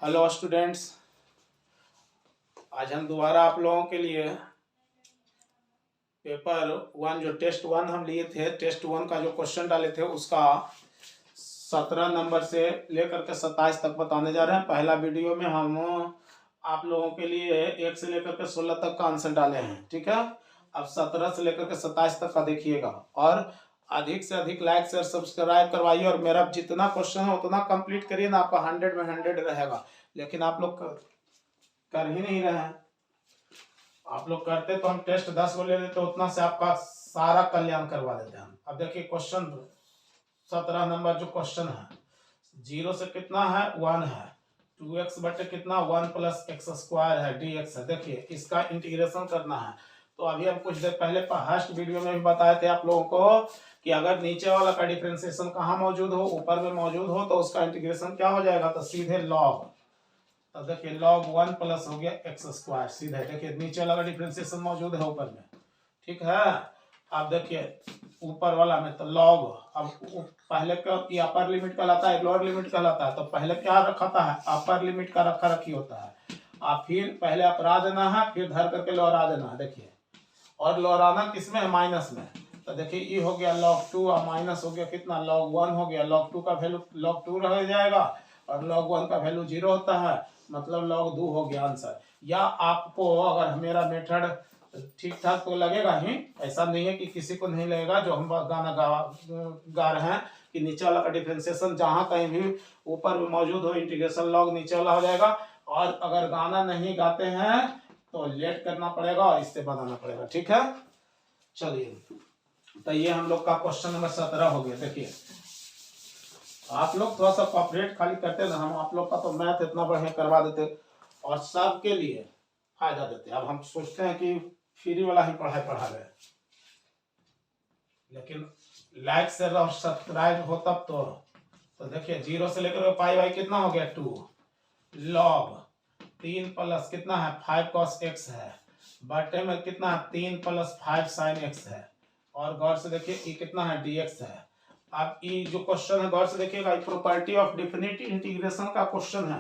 Hello students, आज हम दोबारा आप लोगों के लिए पेपर 1 जो टेस्ट 1 हम लिए थे, टेस्ट 1 का जो क्वेश्चन डाले थे उसका 17 नंबर से लेकर के 27 तक बताने जा रहे हैं। पहला वीडियो में हम आप लोगों के लिए 1 से लेकर के 16 तक का आंसर डाले हैं, ठीक है। अब 17 से लेकर के 27 तक का देखिएगा और अधिक से अधिक लाइक शेयर सब्सक्राइब करवाइए और मेरा जितना क्वेश्चन है उतना कंप्लीट करिए ना। आपका 100 में 100 रहेगा, लेकिन आप लोग कर ही नहीं रहे हैं। आप लोग करते तो हम टेस्ट 10 को ले लेते, उतना से आपका सारा कल्याण करवा देते हैं। अब देखिए क्वेश्चन 17 नंबर जो क्वेश्चन है, 0 से कितना है 1 है, 2x बटे कितना 1 प्लस एक्स स्क्वायर है dx है। देखिए इसका इंटीग्रेशन करना है। तो अभी हम कुछ देर पहले फर्स्ट वीडियो में भी बताए थे आप लोगों को कि अगर नीचे वाला का डिफरेंशिएशन कहाँ मौजूद हो, ऊपर में मौजूद हो, तो उसका इंटीग्रेशन क्या हो जाएगा, तो सीधे लॉग। तो देखिए log 1 प्लस हो गया एक्स स्क्वायर, सीधे देखिए नीचे वाला डिफरेंशिएशन मौजूद है ऊपर में, ठीक है। अब देखिए ऊपर वाला में तो log, अब पहले का ये अपर लिमिट कहलाता है, लोअर लिमिट कहलाता है। तो पहले क्या रखा है, अपर लिमिट का रखा रखी होता है। अब फिर पहले अपरा देना है, फिर धर करके लोहरा देना है। देखिए और लोहराना किसमें है, माइनस में। तो देखिए ये हो गया log 2 और माइनस हो गया कितना log 1 हो गया। log 2 का वैल्यू log 2 रह जाएगा और log 1 का वैल्यू 0 होता है, मतलब log 2 हो गया आंसर। या आपको अगर मेरा मेथड ठीक ठाक तो लगेगा ही, ऐसा नहीं है कि किसी को नहीं लगेगा। जो हम गाना गा रहे हैं कि नीचे वाला का डिफरेंशिएशन जहां कहीं भी ऊपर में मौजूद हो, इंटीग्रेशन log नीचे वाला हो जाएगा। और अगर गाना नहीं गाते हैं तो लेट करना पड़ेगा और इससे बनाना पड़ेगा, ठीक है। चलिए तो ये हम लोग का क्वेश्चन नंबर 17 हो गया। देखिए आप लोग थोड़ा सा कॉपरेट खाली करते ना, हम आप लोग का तो मैथ इतना बढ़िया करवा देते और सबके लिए फायदा देते। अब हम सोचते हैं कि फ्री वाला ही पढ़ाई पढ़ा रहे, लेकिन लाइक से और सब्सक्राइब हो तब तो देखिए 0 से लेकर पाई बाई कितना हो गया 2 log 3 प्लस कितना है 5 cos x है, बटे में कितना है 3 प्लस 5 sin x है। और गौर से देखिए ये कितना है dx है। अब ये जो क्वेश्चन है गौर से देखिएगा, प्रॉपर्टी ऑफ डिफिनिट इंटीग्रेशन का क्वेश्चन है।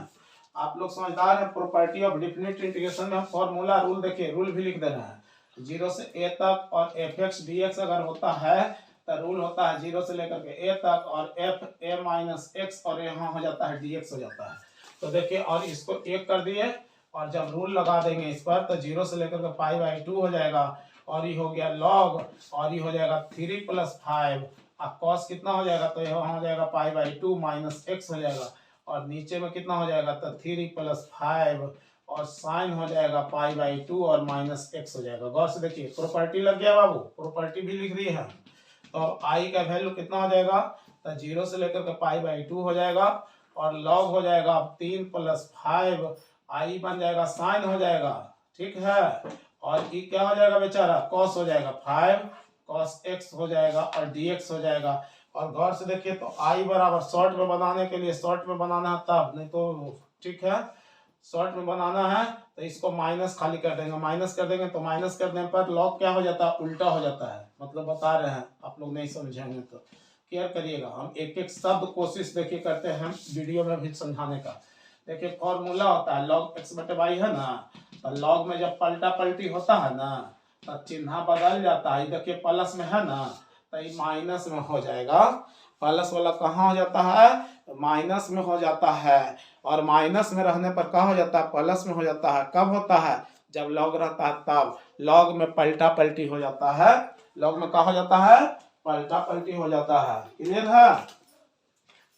आप लोग समझदार हैं। प्रॉपर्टी ऑफ डिफिनिट इंटीग्रेशन में फॉर्मूला रूल देखिए, रूल भी लिख दे रहे हैं। 0 से a तक और fx dx अगर होता है तो रूल होता है 0 से लेकर के a तक और f a माइनस x और यहाँ हो जाता है dx हो जाता है। तो देखिए और इसको 1 कर दिए और जब रूल लगा देंगे इस पर तो 0 से लेकर के पाई बाई 2 हो जाएगा और ये हो गया log और ये हो जाएगा 3 प्लस 5। अब cos कितना हो जाएगा, तो यहाँ हो जाएगा पाई बाई 2 माइनस x हो जाएगा और नीचे में कितना हो जाएगा, तो 3 प्लस 5 और साइन हो जाएगा पाई बाई 2 और माइनस x हो जाएगा। गौर से देखिए प्रॉपर्टी लग गया बाबू, प्रॉपर्टी भी लिख दी है। तो आई का वैल्यू कितना हो जाएगा, तो 0 से लेकर के पाई बाई 2 हो जाएगा और log हो जाएगा 3 प्लस 5, आई बन जाएगा साइन हो जाएगा, ठीक है। और ये क्या हो जाएगा बेचारा, cos हो जाएगा 5 cos x हो जाएगा और dx हो जाएगा। और गौर से देखिए तो आई बराबर शॉर्ट में बनाने के लिए, शॉर्ट में बनाना है तब, नहीं तो ठीक है शॉर्ट में बनाना है तो इसको माइनस खाली कर देंगे। माइनस कर देंगे तो माइनस करने पर log क्या हो जाता है, उल्टा हो जाता है। मतलब बता रहे हैं, आप लोग नहीं समझेंगे तो केयर करिएगा। हम एक एक शब्द कोशिश देखिए करते हैं वीडियो में भी समझाने का। देखिए फॉर्मूला होता है log x बटे वाई है ना, तो log में जब पलटा पलटी होता है ना तो चिन्ह बदल जाता है। देखिए प्लस में है ना तो ये माइनस में हो जाएगा। प्लस वाला कहाँ हो जाता है, माइनस में हो जाता है। और माइनस में रहने पर क्या हो जाता है, प्लस में हो जाता है। कब होता है, जब log रहता है तब। log में पलटा पलटी हो जाता है, log में क्या हो जाता है, पलटा पलटी हो जाता है। क्लियर है,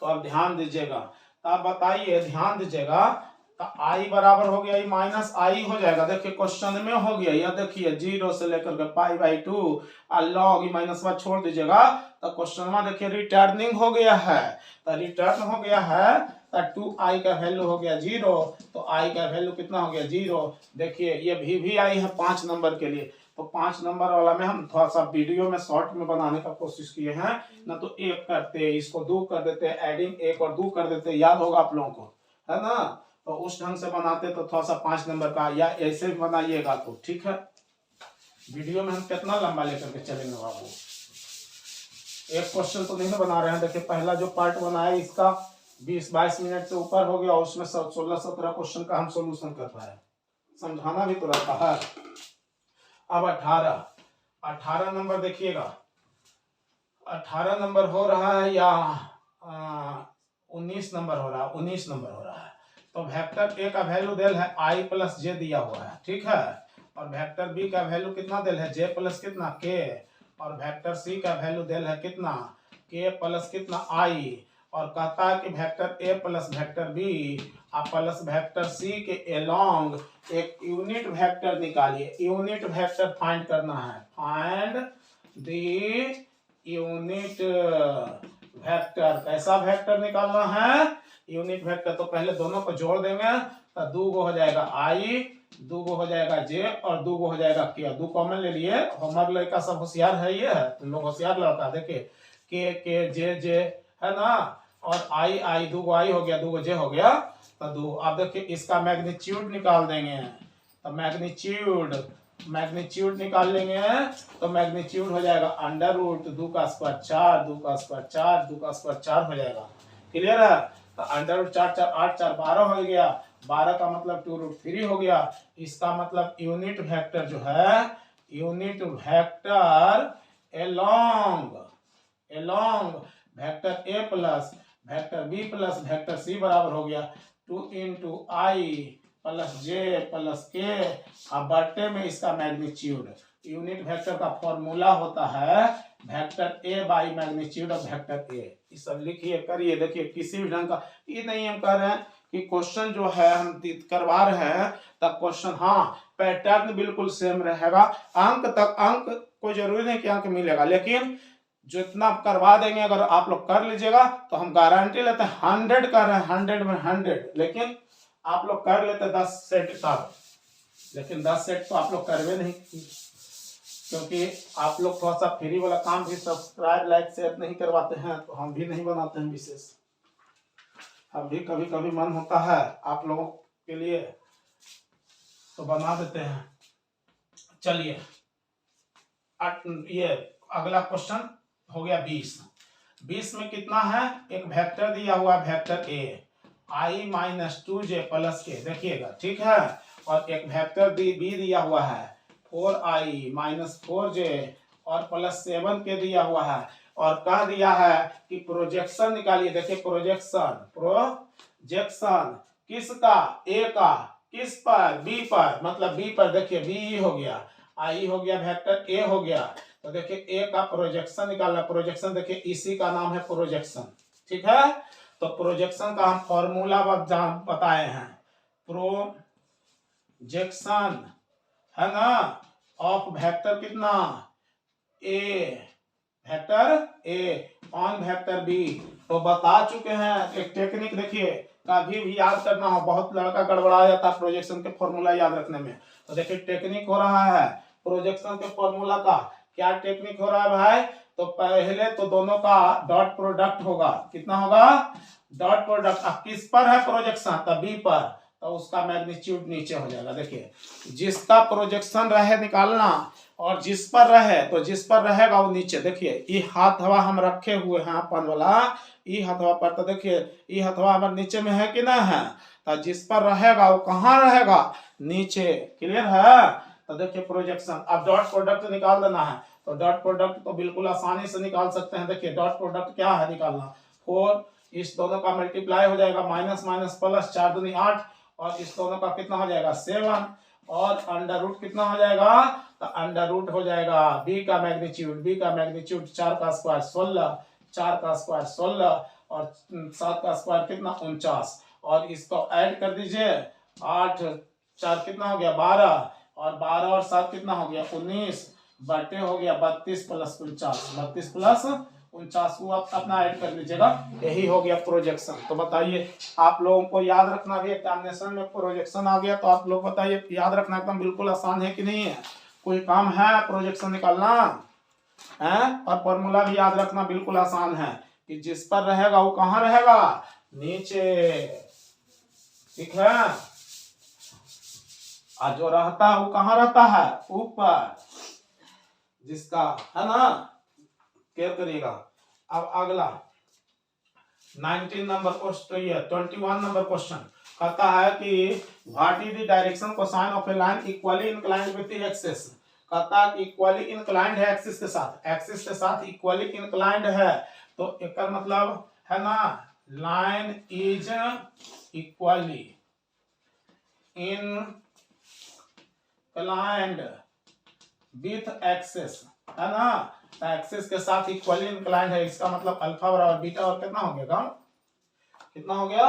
तो अब ध्यान दीजिएगा। तब बताइए, ध्यान दीजिएगा, तो आई बराबर हो गया माइनस आई हो जाएगा। देखिए क्वेश्चन में हो गया, यह देखिए 0 से लेकर के पाई बाई 2 और log माइनस वन छोड़ दीजिएगा तो क्वेश्चन में देखिए रिटर्निंग हो गया है। तो रिटर्न हो गया है तो 2i का वैल्यू हो गया 0, तो i का वैल्यू कितना हो गया 0। देखिए ये भी आई है 5 नंबर के लिए, तो 5 नंबर वाला में हम थोड़ा सा वीडियो में शॉर्ट में बनाने का कोशिश किए हैं ना। तो 1 करते, इसको 2 कर देते, एडिंग 1 और 2 कर देते, याद होगा आप लोगों को, है ना। तो उस ढंग से बनाते तो थोड़ा सा 5 नंबर का, या ऐसे भी बनाइएगा तो ठीक है। वीडियो में हम कितना लंबा लेकर के चलेंगे बाबू, एक क्वेश्चन तो नहीं बना रहे हैं। देखिए पहला जो पार्ट बनाया इसका 20-22 मिनट से ऊपर हो गया, उसमें 16-17 क्वेश्चन का हम सोल्यूशन कर पाए, समझाना भी तो रहता है। अब 18 नंबर देखिएगा, 18 नंबर हो रहा है या 19 नंबर हो रहा है, 19 नंबर हो रहा है। तो वेक्टर ए का वैल्यू देल है आई प्लस जे दिया हुआ है, ठीक है, और वेक्टर बी का वैल्यू कितना देल है, जे प्लस कितना के, और वेक्टर सी का वैल्यू देल है कितना, के प्लस कितना आई, और कहता है कि vector A plus vector B plus vector C के एलोंग एक यूनिट वेक्टर निकालिए। यूनिट वेक्टर फाइंड करना है, फाइंड द यूनिट वेक्टर। कैसा वेक्टर निकालना है, यूनिट वेक्टर। तो पहले दोनों को जोड़ देंगे तो 2 गो हो जाएगा आई, 2 गो हो जाएगा जे, और 2 गो हो जाएगा के। 2 कॉमन ले लिए, हमारे लड़का सब होशियार है, ये है तुम लोग होशियार लड़का। देखिए के जे है ना, और आई 2 गो आई हो गया, 2 गो जे हो गया, तो 2। अब देखिए इसका मैग्नीट्यूड निकाल देंगे, तो मैग्नीट्यूड निकाल लेंगे, तो मैग्नीट्यूड हो जाएगा अंडर रूट 2 का स्क्वायर 4, 2 का स्क्वायर 4, 2 का स्क्वायर 4 हो जाएगा। क्लियर है, तो अंडर रूट 4 4 8 4 12 हो गया, 12 का मतलब 2 रूट 3 हो गया। इसका मतलब यूनिट वेक्टर जो है, unit vector along vector A plus vector B plus vector C बराबर हो गया 2 into I plus J plus K, अब बट्टे में इसका मैग्नीट्यूड। यूनिट वेक्टर का फॉर्मूला होता है vector A by magnitude of vector A. ये सब लिखिए, करिए, देखिए किसी भी ढंग का ये नहीं हम कह रहे हैं कि क्वेश्चन जो है हम करवा रहे हैं तब क्वेश्चन, हाँ पैटर्न बिल्कुल सेम रहेगा, अंक तक अंक कोई जरूरी नहीं कि अंक मिलेगा, लेकिन जितना करवा देंगे अगर आप लोग कर लीजिएगा तो हम गारंटी लेते हैं 100 कर रहे हैं, 100 में 100, लेकिन आप लोग कर लेते 10 सेट तक, लेकिन 10 सेट तो आप लोग करवे नहीं, क्योंकि आप लोग थोड़ा सा फ्री वाला काम भी सब्सक्राइब लाइक शेयर नहीं करवाते हैं, तो हम भी नहीं बनाते हैं विशेष। हम भी कभी कभी मन होता है आप लोगों के लिए तो बना देते हैं। चलिए ये अगला क्वेश्चन हो गया 20 में कितना है, एक वेक्टर दिया हुआ है वेक्टर ए आई माइनस 2जे प्लस के, देखिएगा ठीक है, और एक वेक्टर बी दिया हुआ है 4i माइनस 4जे और प्लस 7 के दिया हुआ है, और कह दिया है कि प्रोजेक्शन निकालिए। देखिए प्रोजेक्शन किसका, ए का, किस पर, बी पर, मतलब बी पर। देखिए बी हो गया, आई हो गया, वेक्टर ए हो गया, तो देखिए ए का प्रोजेक्शन निकालना। प्रोजेक्शन देखिए इसी का नाम है प्रोजेक्शन, ठीक है। तो प्रोजेक्शन का हम फॉर्मूला बताए हैं, प्रोजेक्शन है ना ऑफ वेक्टर कितना ए, vector a on vector b. तो बता चुके हैं एक टेक्निक, देखिए कभी भी याद करना हो, बहुत लड़का गड़बड़ा जाता है प्रोजेक्शन के फॉर्मूला याद रखने में। तो देखिए टेक्निक हो रहा है प्रोजेक्शन के फॉर्मूला का, क्या टेक्निक हो रहा है भाई, तो पहले तो दोनों का डॉट प्रोडक्ट होगा, कितना होगा, डॉट प्रोडक्ट। अब किस पर है प्रोजेक्शन, तो बी पर, तो उसका मैग्नीट्यूड नीचे हो जाएगा। देखिए जिसका प्रोजेक्शन रहे निकालना, और जिस पर रहे, तो जिस पर रहेगा वो नीचे। देखिए ये हाथ हवा हम रखे हुए हैं अपन वाला, ये हथवा पर, तो देखिए ये हथवा हमारे नीचे में है कि ना है, तो जिस पर रहेगा वो कहाँ रहेगा, नीचे। क्लियर है, तो देखिए प्रोजेक्शन। अब डॉट प्रोडक्ट निकाल देना है, तो डॉट प्रोडक्ट तो बिल्कुल आसानी से निकाल सकते हैं। देखिए डॉट प्रोडक्ट क्या है निकालना, 4 इस दोनों का मल्टीप्लाई हो जाएगा, माइनस माइनस प्लस 4 दूनी 8, और इस दोनों का कितना हो जाएगा 7, और अंडर रूट कितना हो जाएगा, तो अंडर रूट हो जाएगा बी का मैग्नीट्यूड 4 का स्क्वायर 16, 4 का स्क्वायर 16, और 7 का स्क्वायर कितना 49, और इसको ऐड कर दीजिए, 8 4 कितना हो गया 12, और 12 और 7 कितना हो गया 19, बटे हो गया 32 प्लस 49 को आप अपना ऐड कर लीजिएगा, यही हो गया प्रोजेक्शन। तो बताइए आप लोगों को याद रखना भी, एग्जामिनेशन में प्रोजेक्शन आ गया तो आप लोग बताइए याद रखना एकदम बिल्कुल आसान है कि नहीं है, कोई काम है प्रोजेक्शन निकालना है, और फॉर्मूला भी याद रखना बिल्कुल आसान है कि जिस पर रहेगा वो कहाँ रहेगा, नीचे, ठीक है। और जो रहता है वो कहाँ रहता है, ऊपर, जिसका है ना, केयर करिएगा। अब अगला 19 नंबर क्वेश्चन, तो ये 21 नंबर क्वेश्चन कहता है कि what is the direction cosine of A line equally inclined with the axis. कहता है कि इक्वली इंक्लाइंड है एक्सिस के साथ, एक्सिस के साथ इक्वली इंक्लाइंड है, तो इसका मतलब है ना line is equally inclined with axis, है ना, एक्सिस के साथ इक्वली इंक्लाइंड है, इसका मतलब अल्फा बराबर बीटा और कितना हो गया, कितना हो गया,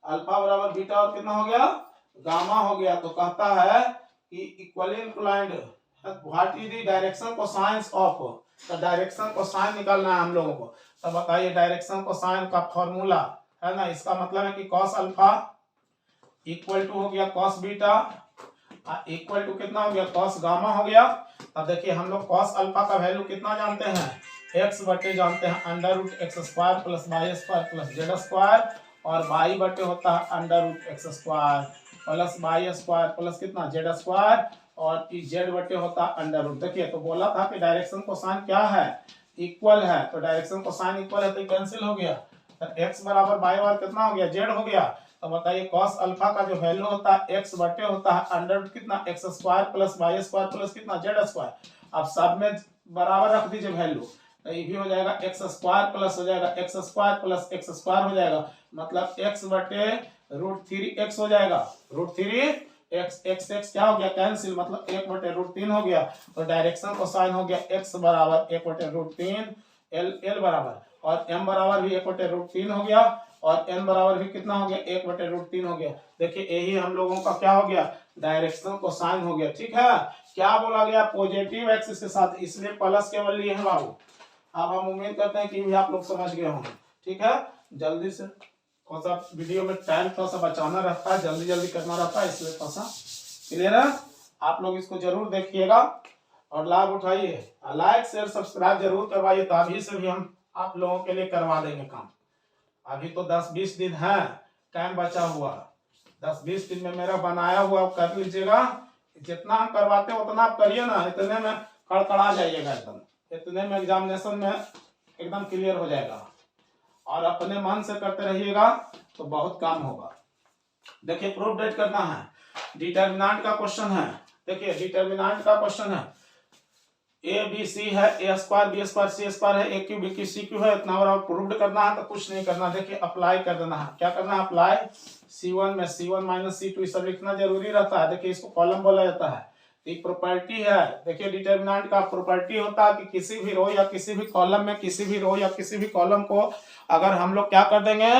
अल्फा बराबर बीटा और कितना हो गया, गामा हो गया। तो कहता है कि equally inclined what is the direction cosine of, तो डायरेक्शन कोसाइन निकालना है हम लोगों को। तो बताइए डायरेक्शन कोसाइन का फॉर्मूला है ना, इसका मतलब है कि cos अल्फा इक्वल टू हो गया cos बीटा इक्वल टू कितना हो गया cos गामा हो गया। अब देखिए हम लोग cos अल्फा का वैल्यू कितना जानते हैं, x बटे जानते हैं under root x square plus y square plus z square, और y बटे होता है under root x square plus y square plus कितना जेड स्क्वायर, और जेड बटे होता है अंडर रूट। देखिए तो बोला था कि डायरेक्शन कोसाइन क्या है, इक्वल है, तो डायरेक्शन कोसाइन इक्वल है तो कैंसिल हो गया, तो x बराबर वाई बार कितना हो गया जेड हो गया। तो बताइए cos अल्फा का जो वैल्यू होता है x बटे होता है अंडर रूट कितना x square plus y square plus कितना जेड स्क्वायर। अब सब में बराबर रख दीजिए वैल्यू, तो ये भी हो जाएगा एक्स स्क्वायर प्लस हो जाएगा x square plus x square हो जाएगा, मतलब x बटे रूट थ्री एक्स हो जाएगा, root three x, x x क्या हो गया कैंसिल, मतलब एक बटे रूट तीन हो गया। तो डायरेक्शन कोसाइन हो गया x बराबर एक बटे रूट तीन एल एल बराबर, और m बराबर भी एक बटे रूट तीन हो गया, और n बराबर भी कितना हो गया एक बटे रूट तीन हो गया। देखिए यही हम लोगों का क्या हो गया, डायरेक्शन कोसाइन हो गया। ठीक है, क्या बोला गया, पॉजिटिव एक्सिस के साथ, इसलिए प्लस केवल लिए हैं बाबू। अब हम उम्मीद करते हैं कि भी आप लोग समझ गए होंगे। ठीक है, जल्दी से थोड़ा सा वीडियो में टाइम थोड़ा सा बचाना रहता है, जल्दी जल्दी करना रहता है, इसलिए थोड़ा सा क्लियर है। आप लोग इसको जरूर देखिएगा और लाभ उठाइए, लाइक शेयर सब्सक्राइब जरूर करवाइए, तभी से भी हम आप लोगों के लिए करवा देंगे काम। अभी तो 10-20 दिन है टाइम बचा हुआ, 10-20 दिन में मेरा बनाया हुआ कर लीजिएगा, जितना हम करवाते हैं उतना आप करिए ना, इतने में कड़कड़ा जाइएगा एकदम, इतने में एग्जामिनेशन में एकदम क्लियर हो जाएगा, और अपने मन से करते रहिएगा तो बहुत काम होगा। देखिए प्रूफ डेट करना है, डिटर्मिनेंट का क्वेश्चन है। देखिए डिटर्मिनेंट का क्वेश्चन है, ए बी सी है, a square b square c square है, a cube b cube c cube है, इतना बड़ा प्रूफ करना है, तो कुछ नहीं करना। देखिए अप्लाई कर देना है, क्या करना है, अप्लाई C1 में C1 माइनस C2 सब लिखना जरूरी रहता है। देखिए इसको कॉलम बोला जाता है, एक प्रॉपर्टी है। देखिए डिटर्मिनेंट का प्रॉपर्टी होता है कि किसी भी रो या किसी भी कॉलम में, किसी भी रो या किसी भी कॉलम को अगर हम लोग क्या कर देंगे,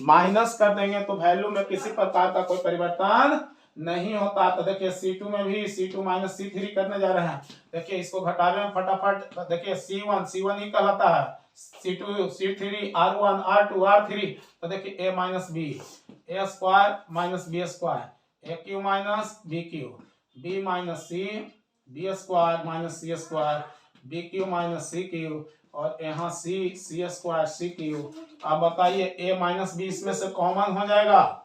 माइनस कर देंगे, तो वैल्यू में किसी प्रकार का कोई परिवर्तन नहीं होता। तो देखिए C2 में भी C2 माइनस C3 करने जा रहे हैं। देखिए इसको घटाने में फटाफट, देखिए C1 ही कहलाता है, C2 C3 R1 R2 R3, तो देखिए A minus B, A square minus B square, A cube minus B cube, B minus C, B square minus C square, B cube minus C cube, और यहाँ सी square C Q. अब बताइए ए minus B इसमें से common हो जाएगा,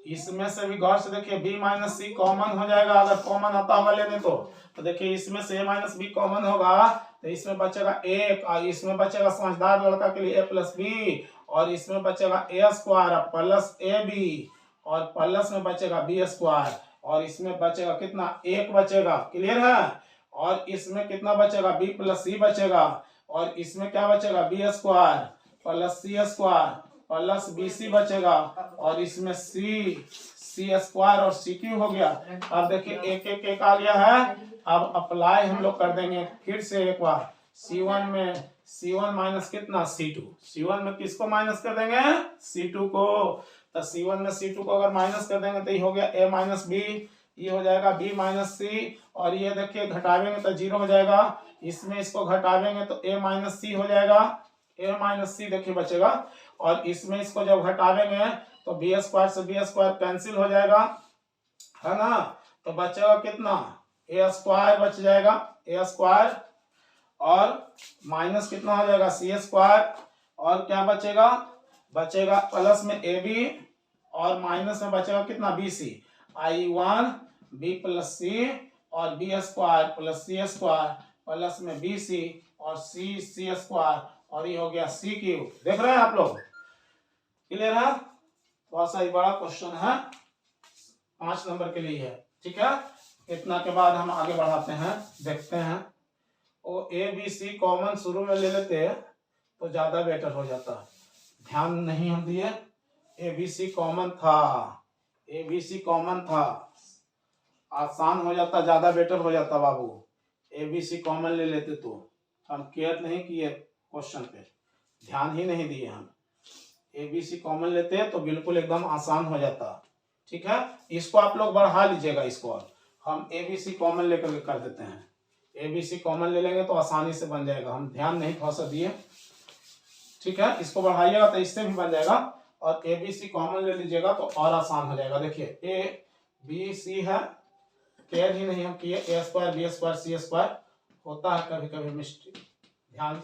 इसमें से भी गौर से देखिए b माइनस सी कॉमन हो जाएगा, अगर कॉमन आता होगा लेने तो देखिए इसमें से a माइनस बी कॉमन होगा, तो इसमें बचेगा एक, और इसमें बचेगा समझदार लड़का के लिए a प्लस बी, और इसमें बचेगा ए स्क्वायर प्लस ए बी, और प्लस में बचेगा बी स्क्वायर, और इसमें बचेगा कितना, एक बचेगा, क्लियर है, और इसमें कितना बचेगा बी प्लस सी बचेगा, और इसमें क्या बचेगा B square plus c square plus B C बचेगा, और इसमें सी स्क्वायर और सी क्यू हो गया। अब देखिए एक एक एक आ गया है, अब अप्लाई हम लोग कर देंगे फिर से एक बार, C1 में C1 माइनस कितना C2, C1 में किसको माइनस कर देंगे, C2 को, तो C1 में C2 को अगर माइनस कर देंगे तो ये हो गया A माइनस बी, ये हो जाएगा B माइनस सी, और ये देखिए घटावेंगे तो जीरो हो जाएगा, इसमें इसको घटावेंगे तो A माइनस सी हो जाएगा, A माइनस सी देखिए बचेगा, और इसमें इसको जब घटावेंगे तो बी स्क्वायर से बी स्क्वायर कैंसिल हो जाएगा, है ना, तो बचेगा कितना, ए स्क्वायर बच जाएगा, ए स्क्वायर, और माइनस कितना हो जाएगा सी स्क्वायर, और क्या बचेगा, बचेगा प्लस में ए बी, और माइनस में बचेगा कितना b c, I1 b plus c, और b square plus c square plus में बी सी, और सी स्क्वायर, और ये हो गया सी क्यू। देख रहे हैं आप लोग, क्लियर है? थोड़ा सा ही बड़ा क्वेश्चन है, 5 नंबर के लिए है, ठीक है। इतना के बाद हम आगे बढ़ाते हैं, देखते हैं। वो ए बी सी कॉमन शुरू में ले लेते तो ज्यादा बेटर हो जाता, ध्यान नहीं हम दिए। ए बी सी कॉमन था, ए बी सी कॉमन था, आसान हो जाता, ज्यादा बेटर हो जाता बाबू। ए बी सी कॉमन ले लेते तो हम केयर नहीं किए, क्वेश्चन पे ध्यान ही नहीं दिए हम। ए बी सी कॉमन लेते तो बिल्कुल एकदम आसान हो जाता, ठीक है। इसको आप लोग बढ़ा लीजिएगा, इसको हम ए बी सी कॉमन लेकर के कर देते हैं। ए बी सी कॉमन ले लेंगे तो आसानी से बन जाएगा, हम ध्यान नहीं थोड़ा सा दिए, ठीक है। इसको बढ़ाइएगा तो इससे भी बन जाएगा, और ए बी सी कॉमन ले लीजिएगा तो और आसान हो जाएगा। देखिए ए बी सी है, केयर ही नहीं हम किए, ए square b square c square होता है कभी कभी मिस्टेक, ध्यान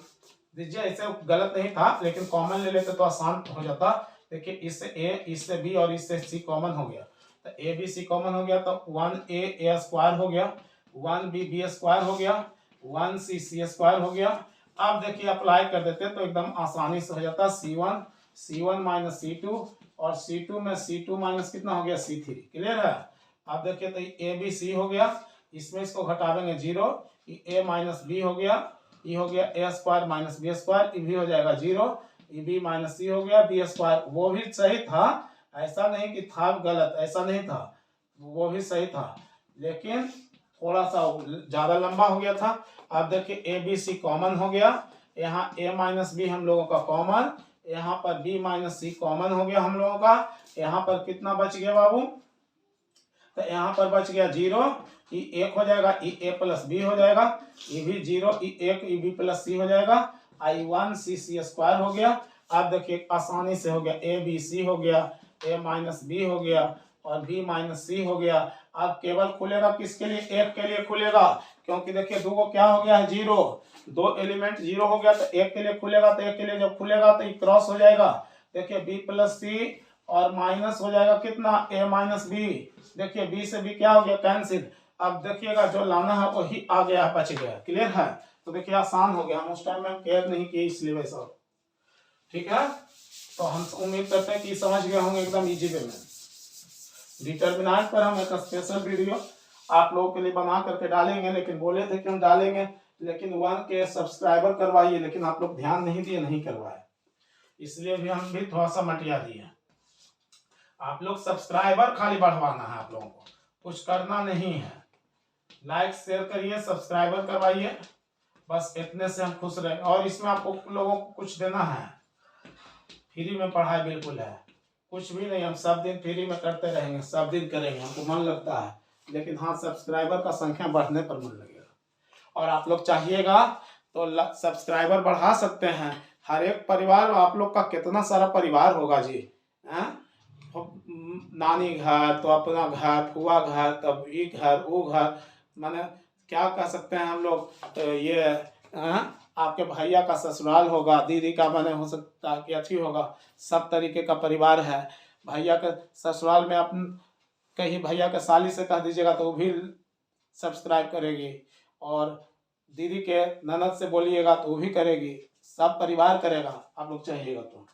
दीजिए। ऐसे गलत नहीं था, लेकिन कॉमन ले लेते तो आसान हो जाता। देखिए इससे ए, इससे बी और इससे सी कॉमन हो गया, तो ए बी सी कॉमन हो गया, तो 1a स्क्वायर हो गया, 1b बी स्क्वायर हो गया, 1c सी स्क्वायर हो गया। अब देखिए अप्लाई कर देते तो एकदम आसानी से हो जाता, c1 माइनस c2, और c2 में c2 माइनस कितना हो गया c3, क्लियर है। अब देखिए तो ए बी सी हो गया, इसमें इसको घटावेंगे 0, ए माइनस बी हो गया, ये हो गया ए स्क्वायर माइनस बी स्क्वायर, ये भी हो जाएगा 0, ये बी माइनस सी हो गया, बी स्क्वायर वो भी सही था, ऐसा नहीं कि था गलत, ऐसा नहीं था, वो भी सही था, लेकिन थोड़ा सा ज्यादा लंबा हो गया था। अब देखिए ए बी सी कॉमन हो गया, यहाँ ए माइनस बी हम लोगों का कॉमन, यहाँ पर बी माइनस सी कॉमन हो गया हम लोगों का। यहाँ पर कितना बच गया बाबू, तो यहाँ पर बच गया 0, ये 1 हो जाएगा, ये ए प्लस बी हो जाएगा, ये भी 0, ये 1, ये बी प्लस सी हो जाएगा, आई 1 सी सी स्क्वायर हो गया। अब देखिए आसानी से हो गया, ए बी सी हो गया, ए माइनस बी हो गया, और बी माइनस सी हो गया। अब केवल खुलेगा किसके लिए, एक के लिए खुलेगा, क्योंकि देखिए दो को क्या हो गया है 0, दो एलिमेंट 0 हो गया, तो एक के लिए खुलेगा, तो एक के लिए जब खुलेगा तो ये क्रॉस हो जाएगा। देखिए बी प्लस सी और माइनस हो जाएगा कितना, ए माइनस बी, देखिए बी से बी क्या हो गया कैंसिल। अब देखिएगा जो लाना है वही आ गया, बच गया, क्लियर है। तो देखिए आसान हो गया, हम उस टाइम में केयर नहीं किए इसलिए वैसा, ठीक है। तो हम उम्मीद करते हैं कि समझ गए होंगे एकदम इजी वे में। डिटरमिनेंट पर हम एक स्पेशल वीडियो आप लोगों के लिए बना करके डालेंगे, लेकिन बोले थे कि हम डालेंगे, लेकिन 1K सब्सक्राइबर करवाइए, लेकिन आप लोग ध्यान नहीं दिए, नहीं करवाए, इसलिए भी हम भी थोड़ा सा मटिया दिए। आप लोग सब्सक्राइबर खाली बढ़वाना है, आप लोगों को कुछ करना नहीं है, लाइक शेयर करिए, सब्सक्राइबर करवाइए, बस इतने से हम खुश रहेंगे। और इसमें आपको लोगों को कुछ देना है, फ्री में पढ़ाई बिल्कुल है, कुछ भी नहीं, हम सब दिन फ्री में करते रहेंगे, सब दिन करेंगे, हमको मन लगता है, लेकिन हाँ सब्सक्राइबर का संख्या बढ़ने पर मन लगेगा। और आप लोग चाहिएगा तो सब्सक्राइबर बढ़ा सकते हैं, हर एक परिवार, आप लोग का कितना सारा परिवार होगा जी, हैं, नानी घर तो अपना घर, फुआ घर, तब ये घर वो घर, माने क्या कह सकते हैं हम लोग, तो ये आपके भैया का ससुराल होगा, दीदी का माने हो सकता है कि अच्छी होगा, सब तरीके का परिवार है। भैया के ससुराल में अपन कहीं भैया के साली से कह दीजिएगा तो वो भी सब्सक्राइब करेगी, और दीदी के ननद से बोलिएगा तो वो भी करेगी, सब परिवार करेगा, आप लोग चाहिएगा तो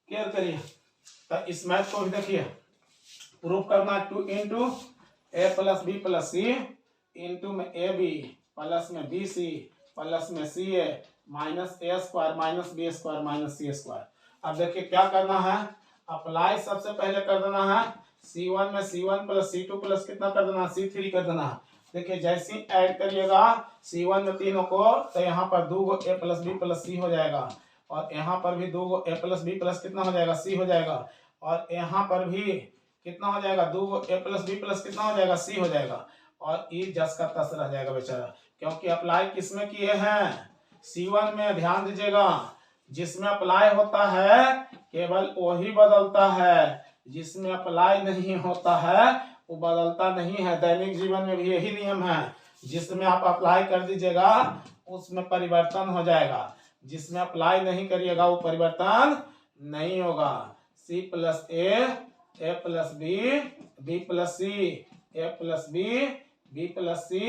केयर करिए। तो इस मैथ को भी देखिए, प्रूफ करना 2 into a plus b plus c into में ए बी प्लस में बी सी प्लस में c a minus a square minus B square minus C square. अब देखिए क्या करना है, अप्लाई सबसे पहले कर देना है, C1 में C1 प्लस C2 प्लस कितना कर देना है, C3 कर देना है। देखिए जैसे ही ऐड करिएगा C1 में तीनों को, तो यहाँ पर 2 ए प्लस बी प्लस सी हो जाएगा, और यहाँ पर भी 2 ए प्लस बी प्लस कितना हो जाएगा, सी हो जाएगा, और यहाँ पर भी कितना हो जाएगा, 2 ए प्लस बी प्लस कितना हो जाएगा, सी हो जाएगा, और ई जस का तस रह जाएगा बेचारा, क्योंकि अप्लाई किसमें किए हैं, C1 में। ध्यान दीजिएगा, जिसमें अप्लाई होता है केवल वही बदलता है, जिसमें अप्लाई नहीं होता है वो बदलता नहीं है। दैनिक जीवन में भी यही नियम है, जिसमें आप अप्लाई कर दीजिएगा उसमें परिवर्तन हो जाएगा, जिसमें अप्लाई नहीं करिएगा वो परिवर्तन नहीं होगा। C प्लस ए प्लस बी प्लस सी, ए प्लस बी प्लस सी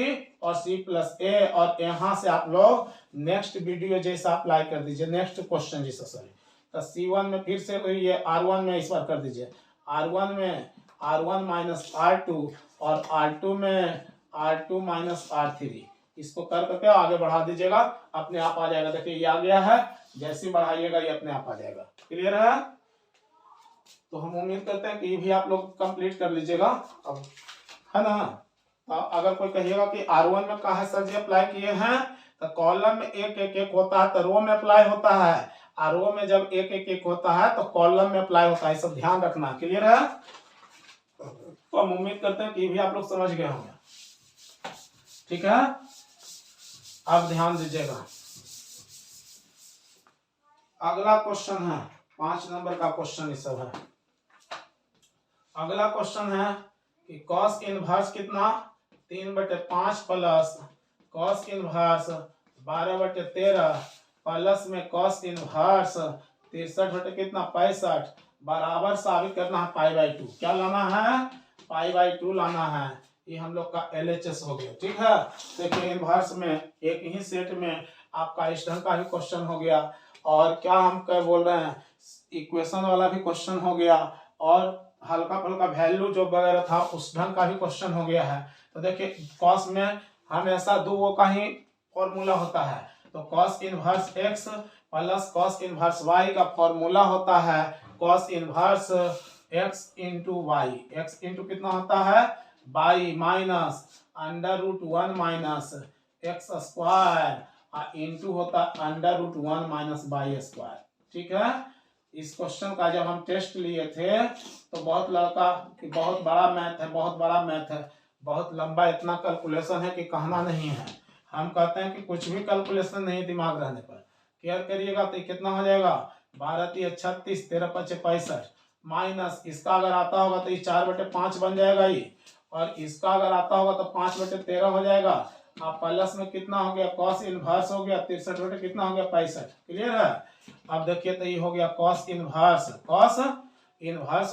और सी प्लस ए, और यहाँ से आप लोग नेक्स्ट वीडियो जैसा अप्लाई कर दीजिए, नेक्स्ट क्वेश्चन जैसा, सॉरी तो C1 में फिर से ये R1 में इस बार कर दीजिए, R1 में R1 माइनस R2 और R2 में R2 माइनस R3, इसको कर करके आगे बढ़ा दीजिएगा, अपने आप आ जाएगा। देखिए ये आ गया है, जैसे ही बढ़ाइएगा ये अपने आप आ जाएगा। क्लियर है? तो हम उम्मीद करते हैं कि ये भी आप लोग कंप्लीट कर लीजिएगा अब, है ना। तो अगर कोई कहिएगा कि R1 में कहा है सर जी अप्लाई किए हैं, तो कॉलम में एक एक एक होता है तो रो में अप्लाई होता है, और रो में जब एक एक एक होता है तो कॉलम में अप्लाई होता है, सब ध्यान रखना। क्लियर है? तो हम उम्मीद करते हैं कि ये भी आप लोग समझ गए होंगे। ठीक है, अब ध्यान दीजिएगा, अगला क्वेश्चन है 5 नंबर का क्वेश्चन ये सब है। अगला क्वेश्चन है कि कॉस इनवर्स कितना 3/5 प्लस कॉस इनवर्स 12/13 प्लस में कॉस इनवर्स 63 कितना 65 बराबर साबित करना है π/2। क्या लाना है? π/2 लाना है। ये हम लोग का LHS हो गया। ठीक है, देखिए इनवर्स में एक ही सेट में आपका इस ढंग का भी क्वेश्चन हो गया, और क्या हम क्या बोल रहे हैं, इक्वेशन वाला भी क्वेश्चन हो गया, और हल्का फुल्का वैल्यू जो वगैरह था उस ढंग का भी क्वेश्चन हो गया है। तो देखिए कॉस में हमेशा दो का ही फॉर्मूला होता है, तो cos inverse x plus cos inverse y का फॉर्मूला होता है cos inverse x into y. x into कितना होता है y minus √1 minus x square into होता है √1 माइनस y स्क्वायर। ठीक है, इस क्वेश्चन का जब हम टेस्ट लिए थे तो बहुत लड़का कि बहुत बड़ा मैथ है, बहुत बड़ा मैथ है, बहुत लंबा इतना कैलकुलेशन है कि कहना नहीं है। हम कहते हैं कि कुछ भी कैलकुलेशन नहीं दिमाग रहने पर केयर करिएगा तो कितना हो जाएगा 12 × 36 13 × 65 माइनस इसका अगर आता होगा तो ये 4/5 बन जाएगा ये, और इसका अगर आता होगा तो 5/13 हो जाएगा। अब प्लस में कितना हो गया कॉस इनवर्स हो गया 63 कितना हो गया 65। क्लियर है? अब देखिए तो ये हो गया कॉस इनवर्स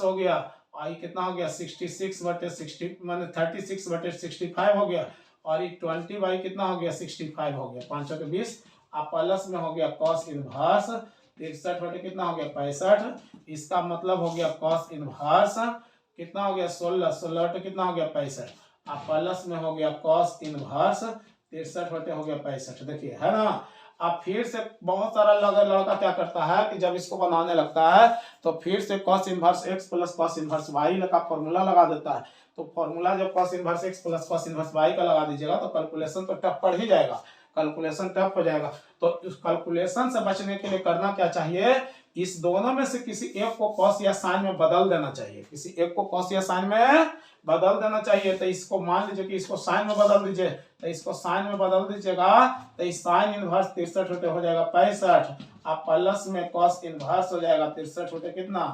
हो गया, आई कितना हो गया 66/60 माने 36/65 हो गया, और ये 20 कितना हो गया 65 हो गया, 5 के 20। अब प्लस में हो गया कॉस इनवर्स 63 कितना हो गया 65, इसका मतलब हो गया कॉस इनवर्स कितना हो गया 16 कितना हो गया 65। अब प्लस में हो गया कॉस इनवर्स 63 हो गया 65। देखिए है ना। अब फिर से बहुत सारा लड़का क्या करता है कि जब इसको बनाने लगता है तो फिर से cos inverse x plus cos inverse y का फॉर्मूला लगा देता है। तो फॉर्मूला जब cos inverse x plus cos inverse y का लगा दीजिएगा तो कैलकुलेशन तो टफ पड़ ही जाएगा, कैलकुलेशन टफ हो जाएगा। तो उस कैलकुलेशन से बचने के लिए करना क्या चाहिए, इस दोनों में से किसी एक को cos या sin में बदल देना चाहिए, किसी एक को cos या sin में बदल देना चाहिए। तो इसको मान लीजिए कि इसको sin में बदल दीजिए, तो इसको sin में बदल दीजिएगा तो इस sin इनवर्स 63 हो जाएगा 65, अब प्लस में cos इनवर्स हो जाएगा 63 कितना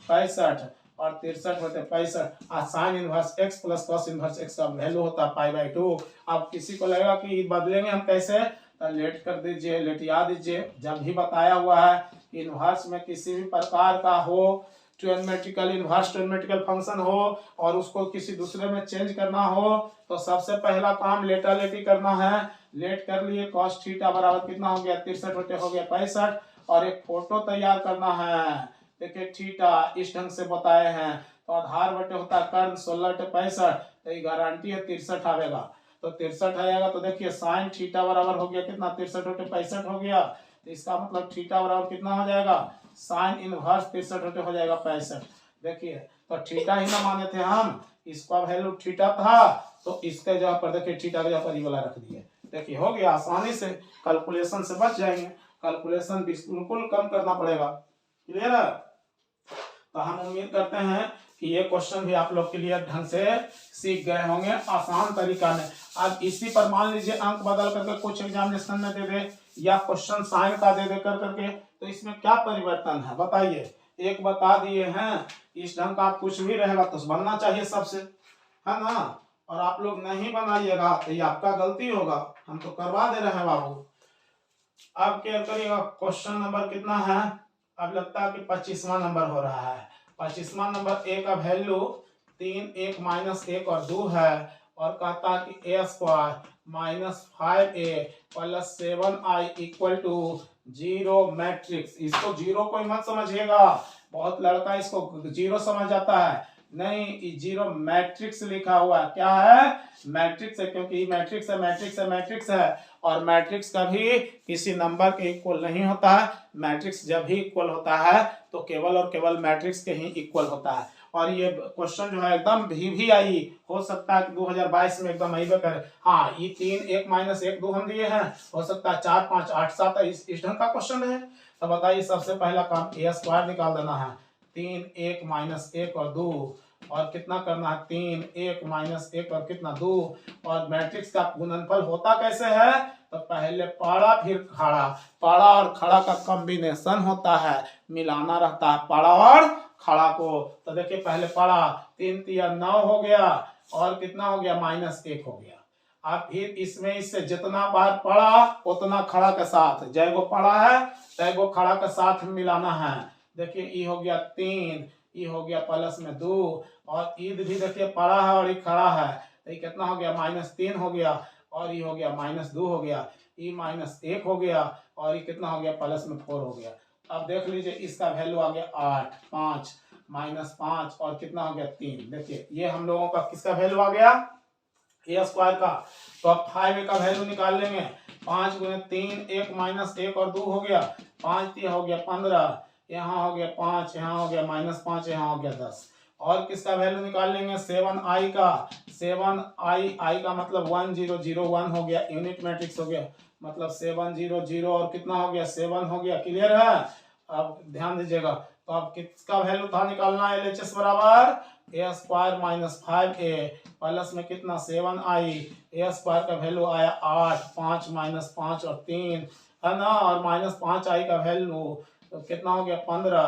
65 और 63 65, और sin inverse x plus cos inverse x का वैल्यू होता है π/2। अब किसी को लगेगा कि बदलेंगे हम कैसे, तो लेट कर दीजिए, लेटिया दीजिए। जब भी बताया हुआ है इनवर्स में किसी भी प्रकार का हो, ट्रिग्नोमेट्रिकल इनवर्स ट्रिग्नोमेट्रिकल फंक्शन हो और उसको किसी दूसरे में चेंज करना हो, तो सबसे पहला काम लेटा लेटी करना है। लेट कर लिए cos थीटा बराबर कितना हो गया 63 हो गया 65, और एक फोटो तैयार करना है। देखिए थीटा इस ढंग से बताए हैं, तो आधार बटे होता है कर्ण 16/65, तो ये गारंटी है 63 आएगा, तो 63 आएगा। तो देखिए साइन थीटा बराबर हो गया कितना 63/65 हो गया, तो इसका मतलब थीटा बराबर कितना हो जाएगा साइन इनवर्स 63 हो जाएगा 65। देखिए तो थीटा ही ना माने थे हम, इसका वैल्यू थीटा था तो इसके जगह पर देखिए थीटा के जगह पर ये वाला रख दिए। देखिए हो गया, आसानी से कैलकुलेशन से बच जाएंगे, कैलकुलेशन बिल्कुल कम करना पड़ेगा। क्लियर है? तो हम उम्मीद करते हैं कि ये क्वेश्चन भी आप लोग के लिए ढंग से सीख गए होंगे आसान तरीका में। अब इसी पर मान लीजिए अंक बदल करके कुछ एग्जामिनेशन में दे दे या क्वेश्चन साइन का दे दे कर करके, तो इसमें क्या परिवर्तन है बताइए। एक बता दिए हैं, इस ढंग का कुछ भी रहेगा तो बनना चाहिए सबसे, है ना। और आप लोग नहीं बनाइएगा तो ये आपका गलती होगा, हम तो करवा दे रहे हैं बाबू। अब क्या करिएगा, क्वेश्चन नंबर कितना है, अब लगता है कि 25वां नंबर हो रहा है। 25वां नंबर ए का वैल्यू 3 1 -1 और 2 है, और कहता है कि a² -5a plus 7i equal to 0 matrix. इसको जीरो कोई मत समझिएगा, बहुत लड़का इसको जीरो समझ जाता है। नहीं, जीरो मैट्रिक्स लिखा हुआ है। क्या है? मैट्रिक्स है, क्योंकि मैट्रिक्स है, मैट्रिक्स है, मैट्रिक्स है। और मैट्रिक्स कभी किसी नंबर के इक्वल नहीं होता है। मैट्रिक्स जब भी इक्वल होता है तो केवल और केवल मैट्रिक्स के ही इक्वल होता है। और ये क्वेश्चन जो है एकदम भी आई, हो सकता है कि 2022 में एकदम आई करे। हाँ, ये 3 1 - 1 2 हम दिए हैं, हो सकता है 4 5 8 7 इस ढंग का क्वेश्चन है। तो बताइए, सबसे पहला काम a स्क्वायर निकाल देना है। 3 1 - 1 और 2, और कितना करना है? 3 1 - 1 और कितना? 2। और मैट्रिक्स का गुणनफल होता कैसे है? तो पहले पाड़ा फिर खड़ा, पाड़ा और खड़ा का कॉम्बिनेशन होता है, मिलाना रहता है पाड़ा और खड़ा को। तो देखिए, पहले पाड़ा 3 3 9 हो गया, और कितना हो गया? -1 हो गया। अब फिर इसमें इससे जितना बार पड़ा उतना खड़ा के साथ, जय गो पड़ा है तय गो खड़ा के साथ मिलाना है। देखिए, ई हो गया 3, ई हो गया प्लस में 2, और ईद भी देखिए पड़ा है और ये खड़ा है, तो ये कितना हो गया? -3 हो गया, और ये हो गया -2 हो गया, ई -1 हो गया, और ये कितना हो गया? प्लस में 4 हो गया। अब देख लीजिए, इसका वैल्यू आ गया 8 5 -5 और कितना हो गया? 3। देखिए, ये हम लोगों का किसका वैल्यू आ गया? ए स्क्वायर का। तो अब 5a का वैल्यू निकाल लेंगे। 5 गुने 3 1 - 1 और 2 हो गया, 5 3 हो गया 15, यहाँ हो गया 5, यहाँ हो गया -5, यहाँ हो गया 10। और किसका वैल्यू निकाल लेंगे? 7i का। 7i का मतलब 1001 हो गया, यूनिट मैट्रिक्स हो गया, मतलब 700 और कितना हो गया? 7 हो गया। क्लियर है? अब ध्यान दीजिएगा, तो अब किसका वैल्यू था निकालना? LHS बराबर a स्क्वायर -5a प्लस में कितना? 7i। a स्क्वायर का वैल्यू आया 8 5 -5 और 3 है ना, और -5i का वैल्यू तो कितना हो गया? 15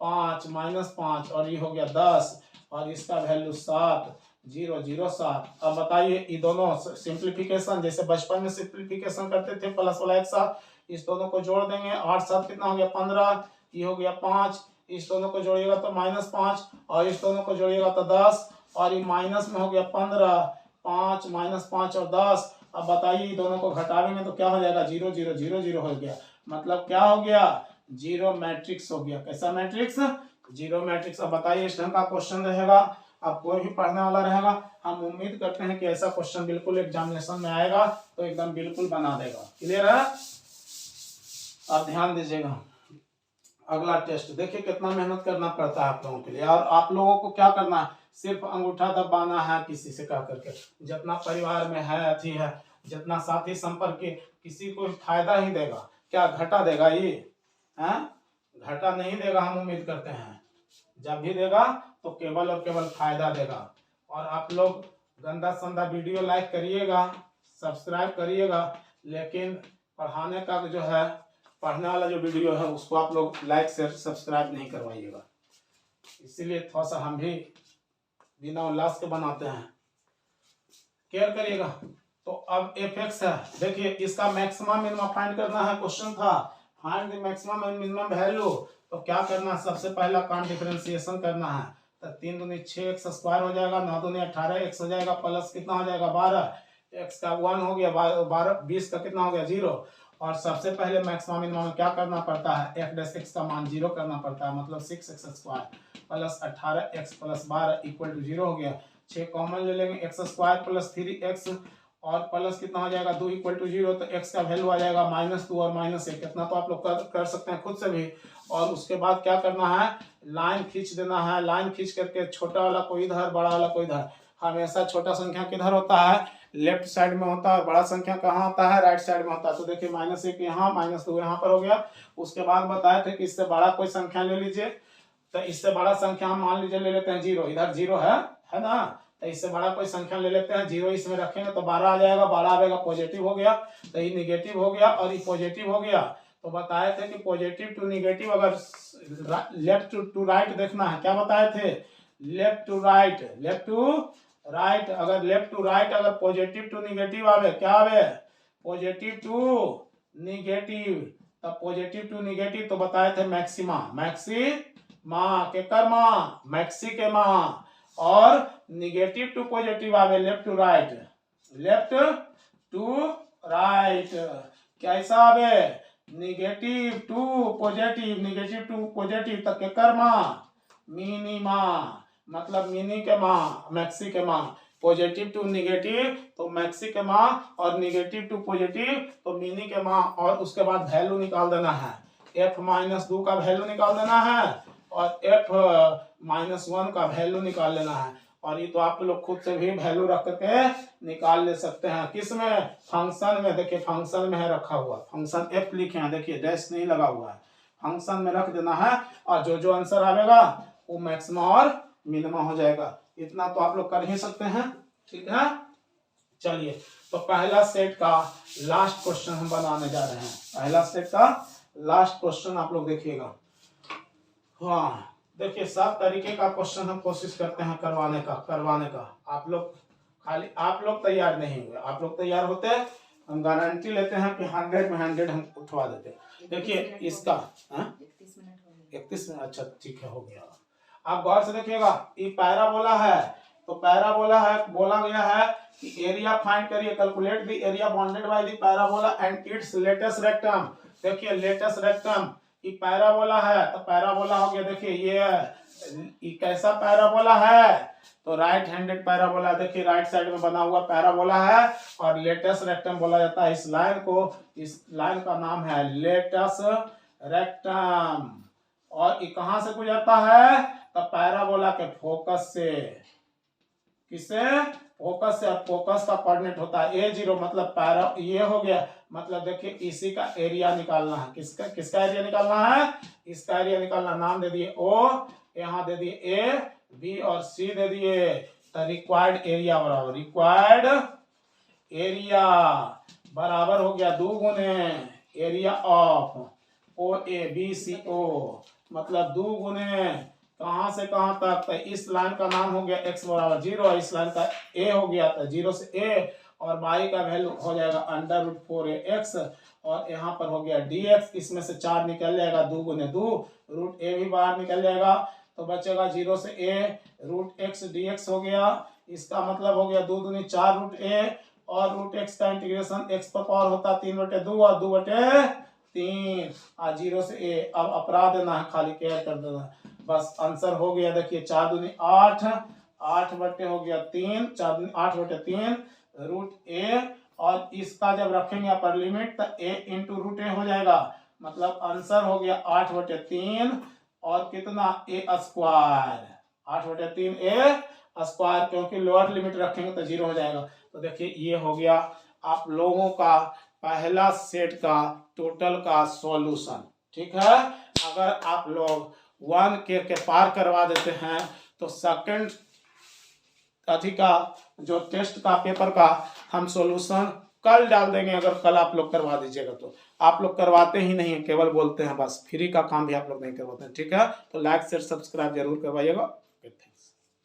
5 -5 और ये हो गया 10, और इसका वैल्यू 7 0 0 7। अब बताइए, ये दोनों सिंप्लीफिकेशन जैसे बचपन में सिंप्लीफिकेशन करते थे प्लस वाला एक साथ, इस दोनों को जोड़ देंगे। 8 7 कितना हो गया? 15, ये हो गया 5, इस दोनों को जोड़िएगा तो -5, और इस दोनों को जोड़िएगा तो 10, और ये माइनस में हो गया 15 5 -5 और 10। अब बताइए, दोनों को घटाएंगे तो क्या हो जाएगा? 0 0 0 0 हो गया, मतलब क्या हो गया? जीरो मैट्रिक्स हो गया। कैसा मैट्रिक्स? Zero matrix. अब बताइए, इस ढंग का क्वेश्चन रहेगा, अब कोई भी पढ़ने वाला रहेगा, हम उम्मीद करते हैं कि ऐसा क्वेश्चन बिल्कुल एग्जामिनेशन में आएगा तो एकदम बिल्कुल बना देगा। क्लियर है? अब ध्यान दीजिएगा, अगला टेस्ट देखिए कितना मेहनत करना पड़ता है आप लोगों के लिए, और आप लोगों को क्या करना है? सिर्फ अंगूठा दबाना है किसी से कह करके। जितना परिवार में है अथी है, जितना साथी संपर्क के, किसी को फायदा ही देगा, क्या घाटा देगा? ये है घाटा नहीं देगा, हम उम्मीद करते हैं। जब भी देगा तो केवल और केवल फायदा देगा। और आप लोग गंदा संदा वीडियो लाइक करिएगा, सब्सक्राइब करिएगा, लेकिन पढ़ाने का जो है, पढ़ने वाला जो वीडियो है उसको आप लोग लाइक शेयर सब्सक्राइब नहीं करवाइएगा। इसीलिए थोड़ा सा हम भी बिना उल्लास के बनाते हैं, केयर करिएगा। तो अब fx है, देखिए इसका मैक्सिमम मिनिमम फाइंड करना है। क्वेश्चन था find the maximum and minimum value. तो क्या करना है? सबसे पहला काम डिफरेंशिएशन करना है। तो 3 दूनी 6 x स्क्वायर हो जाएगा, 9 दूनी 18 x हो जाएगा, प्लस कितना हो जाएगा? 12, x का 1 हो गया, 12 20 का कितना हो गया? 0। और सबसे पहले मैक्सिमम मिनिमम में क्या करना पड़ता है? f' का मान 0 करना पड़ता है, मतलब 6x square plus 18x plus 12 equal to 0 हो गया। 6 कॉमन ले लेंगे, x स्क्वायर प्लस 3x और प्लस कितना हो जाएगा? 2 इक्वल टू 0। तो x का वैल्यू आ जाएगा -2 और -1। कितना तो आप लोग कर सकते हैं खुद से भी। और उसके बाद क्या करना है? लाइन खींच देना है। लाइन खींच करके छोटा वाला को इधर, बड़ा वाला को इधर। हमेशा छोटा संख्या किधर होता है? लेफ्ट साइड में होता है, और बड़ा संख्या कहाँ होता है? राइट साइड में होता है। तो देखिए -1 यहाँ, -2 यहाँ पर हो गया। उसके बाद बताए थे कि इससे बड़ा कोई संख्या ले लीजिए, तो इससे बड़ा संख्या हम मान लीजिए ले लेते हैं 0, इधर 0 है ना, तो इससे बड़ा कोई संख्या ले लेते हैं, 0 इसमें रखेंगे तो 12 आ जाएगा। 12 आएगा पॉजिटिव हो गया, तो ये निगेटिव हो गया और ये पॉजिटिव हो गया। तो बताए थे कि पॉजिटिव टू निगेटिव अगर लेफ्ट टू राइट देखना है, क्या बताए थे? Left to right, left to right. अगर लेफ्ट टू राइट अगर पॉजिटिव टू निगेटिव आवे, क्या आवे? Positive to negative. तब पॉजिटिव टू निगेटिव तो बताए थे मैक्सिमा, मैक्सिमा के कर्मा, मैक्सी के माँ। और निगेटिव टू पॉजिटिव आवे left to right, left to right कैसा आवे नेगेटिव टू पॉजिटिव तक के कर्मा मिनिमा मतलब मिनी के माँ मैक्सी के माँ पॉजिटिव टू निगेटिव तो मैक्सी के माँ और निगेटिव टू पॉजिटिव तो मिनी के माँ और उसके बाद वैल्यू निकाल देना है f-2 का वैल्यू निकाल देना है और f-1 का वैल्यू निकाल लेना है और ये तो आप लोग खुद से भी वैल्यू रख करके निकाल ले सकते हैं किसमें फंक्शन में देखिए फंक्शन में है रखा हुआ फंक्शन f लिखे हैं देखिए डैश नहीं लगा हुआ है फंक्शन में रख देना है और जो आंसर आएगा वो मैक्सिमम और मिनिमम हो जाएगा इतना तो आप लोग कर ही सकते हैं ठीक है चलिए तो पहला सेट का लास्ट क्वेश्चन हम बनाने जा रहे हैं पहला सेट का लास्ट क्वेश्चन आप लोग देखिएगा हाँ देखिए सब तरीके का क्वेश्चन हम कोशिश करते हैं करवाने का आप लोग खाली आप लोग तैयार नहीं हुए आप लोग तैयार होते हम गारंटी लेते हैं कि 100 में 100 हम उठवा देते देखिए इसका 31 मिनट अच्छा ठीक है हो गया आप गौर से देखिएगा ये पैराबोला है तो पैराबोला है बोला गया है कि एरिया फाइंड करिए calculate the area bounded by the parabola and it's latus rectum देखिए लेटेस्ट रेक्टम ये पैराबोला है तो पैराबोला हो गया देखिए ये कैसा पैराबोला है तो राइट हैंडेड पैराबोला देखिए राइट साइड में बना हुआ पैराबोला है और लेटेस्ट रेक्टम बोला जाता है इस लाइन का नाम है लेटेस्ट रेक्टम और ये कहां से गुजरता है तो पैराबोला के फोकस से किससे फोकस से फोकस का कोऑर्डिनेट होता है A0 मतलब पैरा ये हो गया मतलब देखिए इसी का एरिया निकालना है किसका एरिया निकालना है इसका एरिया निकालना नाम दे दिए O यहाँ दे दिए A B और C दे दिए तो रिक्वायर्ड एरिया बराबर हो गया 2 गुने एरिया ऑफ OABCO मतलब 2 गुने कहां से कहां तक तो इस लाइन का नाम हो गया x बराबर 0 इस लाइन का a हो गया तो 0 से a और y का वैल्यू हो जाएगा √4ax और यहाँ पर हो गया dx इसमें से 4 निकल जाएगा 2 गुने 2 √a भी बाहर निकल जाएगा तो बचेगा 0 से a √x dx हो गया इसका मतलब हो गया 2 दूनी 4 √a और √x का इंटीग्रेशन x पर पावर होता है 3/2 और 2/3 और 0 से a अब अपरा देना है खाली क्या कर देना बस आंसर हो गया देखिए 4 दूनी 8 8 बटे हो गया 3 4 दूनी 8 बटे 3 √a और इसका जब रखेंगे अपर लिमिट तो a इंटू √a हो जाएगा मतलब आंसर हो गया 8 बटे 3 और कितना a स्क्वायर 8 बटे 3 a स्क्वायर क्योंकि लोअर लिमिट रखेंगे तो 0 हो जाएगा तो देखिए ये हो गया आप लोगों का पहला सेट का टोटल का सॉल्यूशन ठीक है अगर आप लोग 1 के पार करवा देते हैं तो सेकंड का जो टेस्ट का पेपर का हम सॉल्यूशन कल डाल देंगे अगर कल आप लोग करवा दीजिएगा तो आप लोग करवाते ही नहीं है केवल बोलते हैं बस फ्री का काम भी आप लोग नहीं करवाते हैं ठीक है तो लाइक शेयर सब्सक्राइब जरूर करवाइएगा।